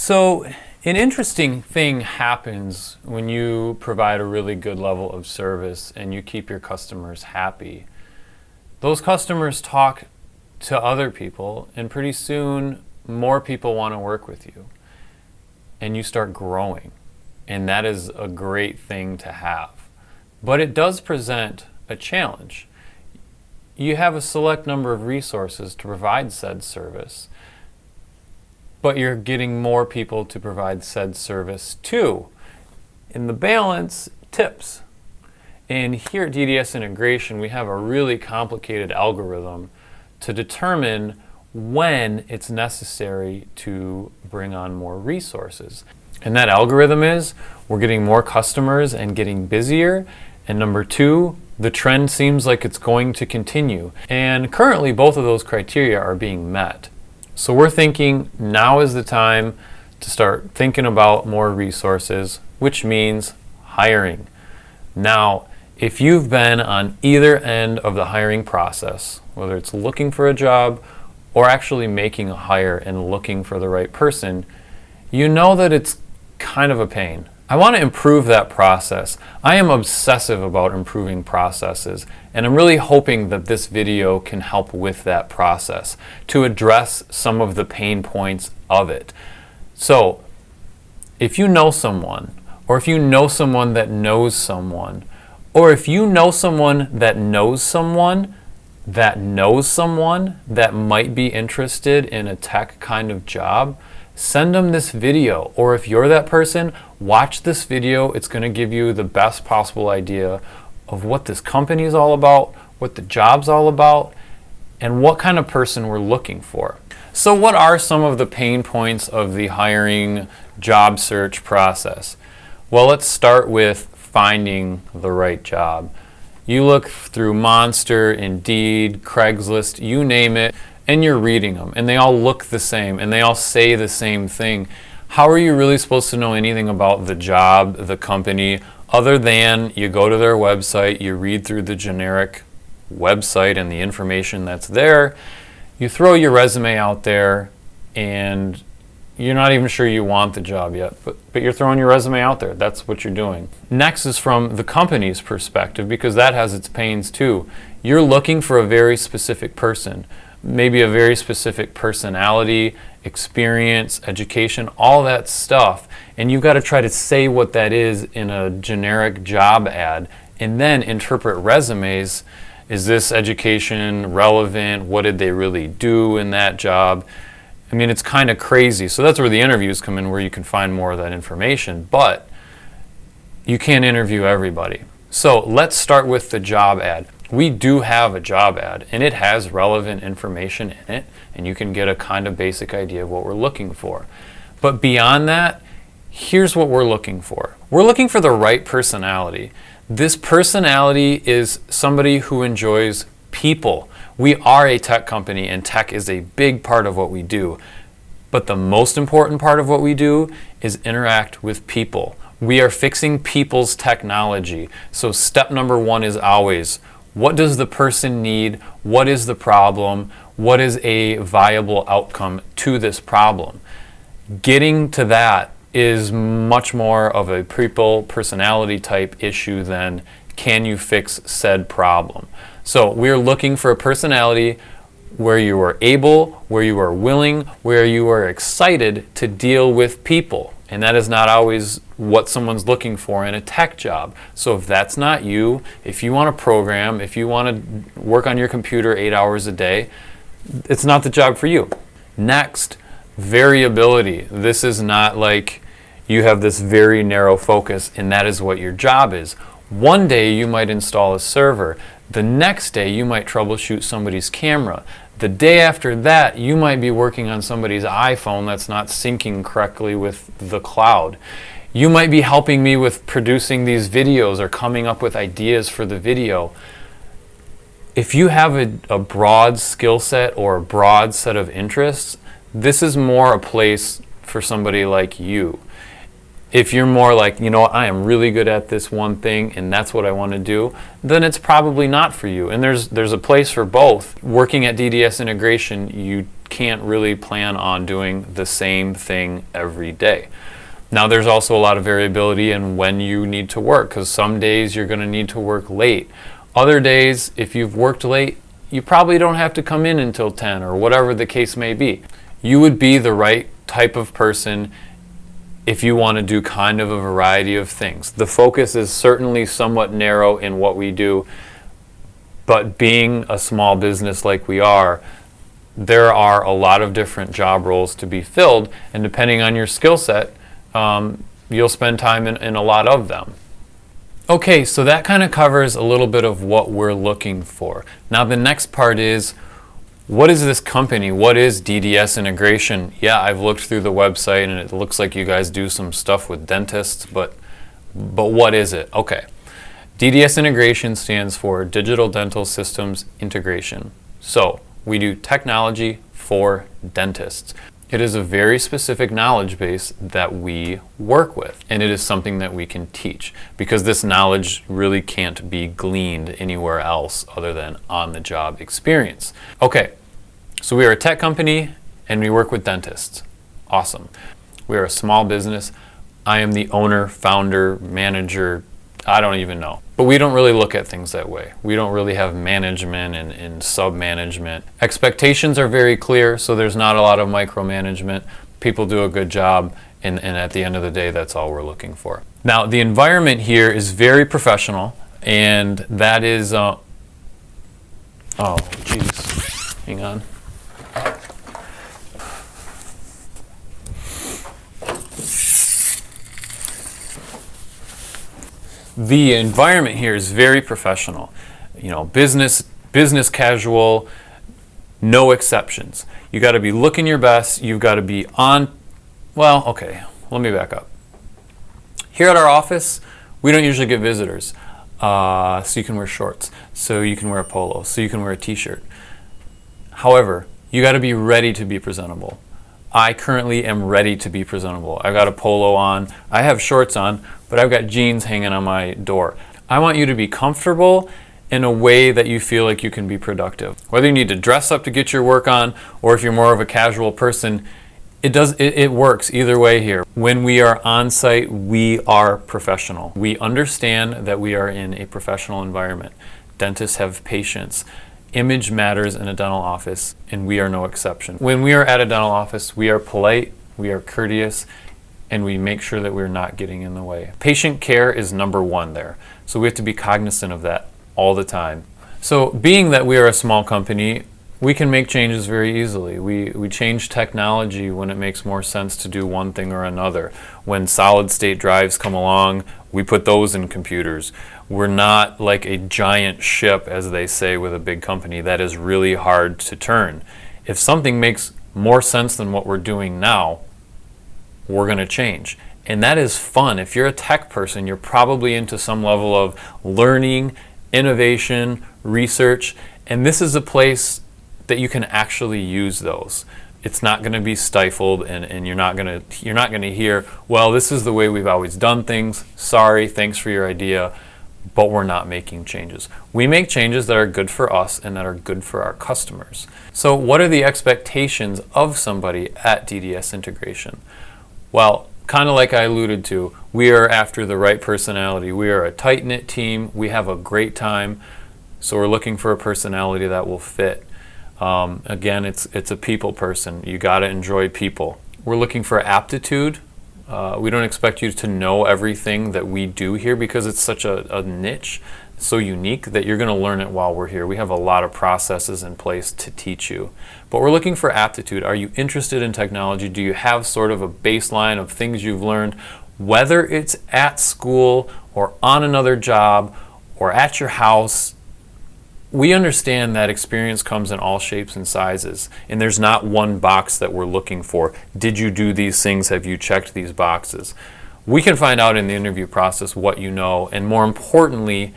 So an interesting thing happens when you provide a really good level of service and you keep your customers happy. Those customers talk to other people, and pretty soon more people want to work with you, and you start growing, and that is a great thing to have. But it does present a challenge. You have a select number of resources to provide said service, but you're getting more people to provide said service too. In the balance, tips. And here at DDS Integration, we have a really complicated algorithm to determine when it's necessary to bring on more resources. And that algorithm is, we're getting more customers and getting busier. And number two, the trend seems like it's going to continue. And currently, both of those criteria are being met. So we're thinking now is the time to start thinking about more resources, which means hiring. Now, if you've been on either end of the hiring process, whether it's looking for a job or actually making a hire and looking for the right person, you know that it's kind of a pain. I want to improve that process. I am obsessive about improving processes, and I'm really hoping that this video can help with that process to address some of the pain points of it. So, if you know someone, or if you know someone that knows someone, or if you know someone that knows someone that knows someone that might be interested in a tech kind of job, send them this video. Or if you're that person, watch this video. It's going to give you the best possible idea of what this company is all about, what the job's all about, and what kind of person we're looking for. So what are some of the pain points of the hiring job search process? Well, let's start with finding the right job. You look through Monster, Indeed, Craigslist, you name it, and you're reading them, and they all look the same, and they all say the same thing. How are you really supposed to know anything about the job, the company, other than you go to their website, you read through the generic website and the information that's there, you throw your resume out there, and you're not even sure you want the job yet, but you're throwing your resume out there. That's what you're doing. Next is from the company's perspective, because that has its pains too. You're looking for a very specific person, maybe a very specific personality, experience, education, all that stuff, and you've got to try to say what that is in a generic job ad, and then interpret resumes. Is this education relevant? What did they really do in that job? I mean, it's kind of crazy. So that's where the interviews come in, where you can find more of that information, but you can't interview everybody. So let's start with the job ad. We do have a job ad, and it has relevant information in it, and you can get a kind of basic idea of what we're looking for. But beyond that, here's what we're looking for. We're looking for the right personality. This personality is somebody who enjoys people. We are a tech company, and tech is a big part of what we do. But the most important part of what we do is interact with people. We are fixing people's technology. So step number one is always, what does the person need? What is the problem? What is a viable outcome to this problem? Getting to that is much more of a people personality type issue than can you fix said problem. So we're looking for a personality where you are able, where you are willing, where you are excited to deal with people. And that is not always what someone's looking for in a tech job. So if that's not you, if you want to program, if you want to work on your computer 8 hours a day, it's not the job for you. Next, variability. This is not like you have this very narrow focus and that is what your job is. One day you might install a server. The next day you might troubleshoot somebody's camera. The day after that you might be working on somebody's iPhone that's not syncing correctly with the cloud. You might be helping me with producing these videos or coming up with ideas for the video. If you have a broad skill set or a broad set of interests, this is more a place for somebody like you. If you're more like, you know, I am really good at this one thing and that's what I want to do, then it's probably not for you. And there's a place for both. Working at DDS Integration, you can't really plan on doing the same thing every day. Now, there's also a lot of variability in when you need to work, because some days you're going to need to work late. Other days, if you've worked late, you probably don't have to come in until 10 or whatever the case may be. You would be the right type of person if you want to do kind of a variety of things. The focus is certainly somewhat narrow in what we do, but being a small business like we are, there are a lot of different job roles to be filled, and depending on your skill set, you'll spend time in a lot of them. Okay, so that kind of covers a little bit of what we're looking for. Now the next part is, what is this company? What is DDS Integration? Yeah, I've looked through the website and it looks like you guys do some stuff with dentists, but what is it? Okay. DDS Integration stands for Digital Dental Systems Integration. So we do technology for dentists. It is a very specific knowledge base that we work with, and it is something that we can teach, because this knowledge really can't be gleaned anywhere else other than on-the-job experience. Okay, so we are a tech company and we work with dentists. Awesome. We are a small business. I am the owner, founder, manager, I don't even know. But we don't really look at things that way. We don't really have management and sub-management. Expectations are very clear, so there's not a lot of micromanagement. People do a good job, and at the end of the day, that's all we're looking for. Now, the environment here is very professional, and that is, oh, geez, hang on. The environment here is very professional. You know, business casual, no exceptions. You got to be looking your best. You've got to be on, well, okay, let me back up. Here at our office, we don't usually get visitors. So you can wear shorts, so you can wear a polo, so you can wear a t-shirt. However, you got to be ready to be presentable. I currently am ready to be presentable. I've got a polo on, I have shorts on, but I've got jeans hanging on my door. I want you to be comfortable in a way that you feel like you can be productive. Whether you need to dress up to get your work on, or if you're more of a casual person, it works either way here. When we are on site, we are professional. We understand that we are in a professional environment. Dentists have patients. Image matters in a dental office, and we are no exception. When we are at a dental office, we are polite, we are courteous, and we make sure that we're not getting in the way. Patient care is number one there, so we have to be cognizant of that all the time. So being that we are a small company, we can make changes very easily. We change technology when it makes more sense to do one thing or another. When solid state drives come along, we put those in computers. We're not like a giant ship, as they say with a big company, that is really hard to turn. If something makes more sense than what we're doing now, we're going to change. And that is fun. If you're a tech person, you're probably into some level of learning, innovation, research, and this is a place that you can actually use those. It's not going to be stifled, and you're not going to hear, well, this is the way we've always done things. Sorry, thanks for your idea, but we're not making changes. We make changes that are good for us and that are good for our customers. So what are the expectations of somebody at DDS Integration? Well, kind of like I alluded to, we are after the right personality. We are a tight-knit team. We have a great time. So we're looking for a personality that will fit. Again, it's a people person. You got to enjoy people. We're looking for aptitude. We don't expect you to know everything that we do here, because it's such a niche, so unique, that you're going to learn it while we're here. We have a lot of processes in place to teach you. But we're looking for aptitude. Are you interested in technology? Do you have sort of a baseline of things you've learned, whether it's at school or on another job or at your house? We understand that experience comes in all shapes and sizes, and there's not one box that we're looking for. Did you do these things? Have you checked these boxes? We can find out in the interview process what you know, and more importantly,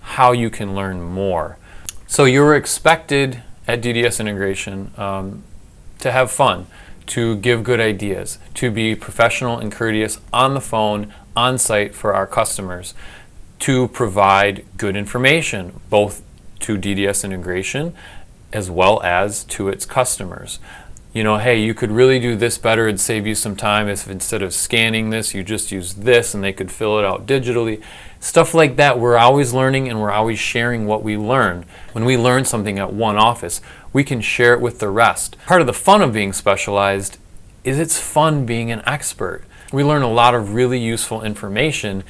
how you can learn more. So you're expected at DDS Integration to have fun, to give good ideas, to be professional and courteous on the phone, on site for our customers, to provide good information, both to DDS Integration as well as to its customers. You know, hey, you could really do this better. It'd save you some time if instead of scanning this, you just use this and they could fill it out digitally. Stuff like that. We're always learning and we're always sharing what we learn. When we learn something at one office, we can share it with the rest. Part of the fun of being specialized is it's fun being an expert. We learn a lot of really useful information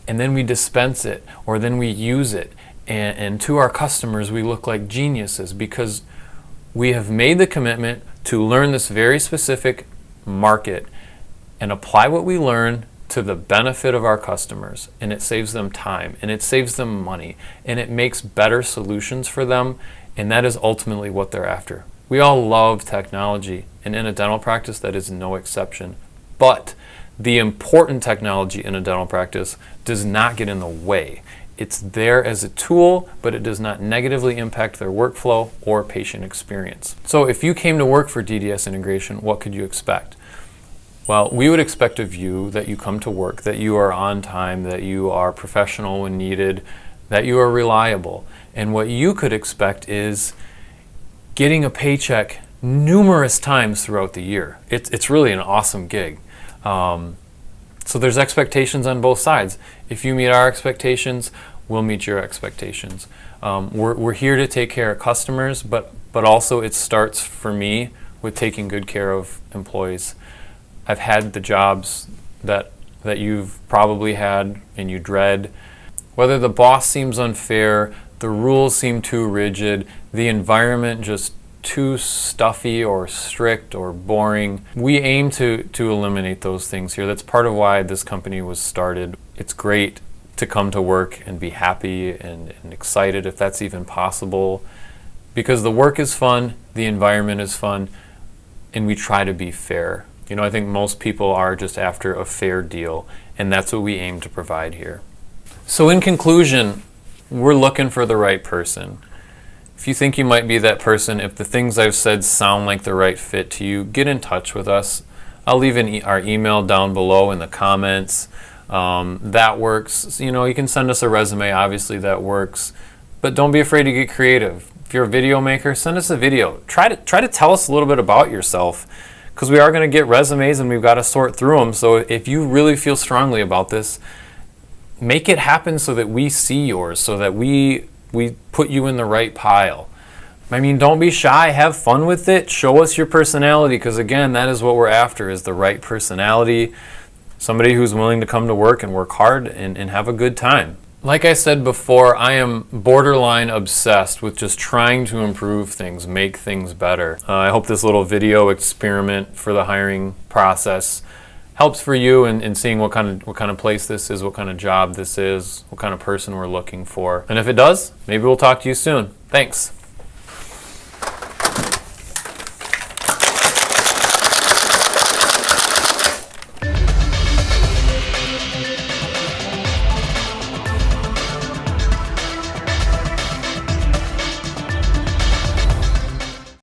and then we dispense it or then we use it. And to our customers, we look like geniuses because we have made the commitment to learn this very specific market and apply what we learn to the benefit of our customers. And it saves them time and it saves them money and it makes better solutions for them. And that is ultimately what they're after. We all love technology, and in a dental practice, that is no exception. But the important technology in a dental practice does not get in the way. It's there as a tool, but it does not negatively impact their workflow or patient experience. So if you came to work for DDS Integration, what could you expect? Well, we would expect of you that you come to work, that you are on time, that you are professional when needed, that you are reliable. And what you could expect is getting a paycheck numerous times throughout the year. It's really an awesome gig. So there's expectations on both sides. If you meet our expectations, we'll meet your expectations. We're here to take care of customers, but also it starts for me with taking good care of employees. I've had the jobs that you've probably had and you dread. Whether the boss seems unfair, the rules seem too rigid, the environment just too stuffy or strict or boring. We aim to eliminate those things here. That's part of why this company was started. It's great to come to work and be happy and excited if that's even possible, because the work is fun, the environment is fun, and we try to be fair. You know, I think most people are just after a fair deal, and that's what we aim to provide here. So in conclusion, we're looking for the right person. If you think you might be that person, if the things I've said sound like the right fit to you, get in touch with us. I'll leave our email down below in the comments. That works. You know, you can send us a resume, obviously that works. But don't be afraid to get creative. If you're a video maker, send us a video. Try to tell us a little bit about yourself, because we are going to get resumes and we've got to sort through them. So if you really feel strongly about this, make it happen so that we see yours, so that we put you in the right pile. I mean, don't be shy, have fun with it, show us your personality, because again, that is what we're after, is the right personality, somebody who's willing to come to work and work hard and have a good time. Like I said before, I am borderline obsessed with just trying to improve things, make things better. I hope this little video experiment for the hiring process helps for you in seeing what kind of place this is, what kind of job this is, what kind of person we're looking for. And if it does, maybe we'll talk to you soon. Thanks.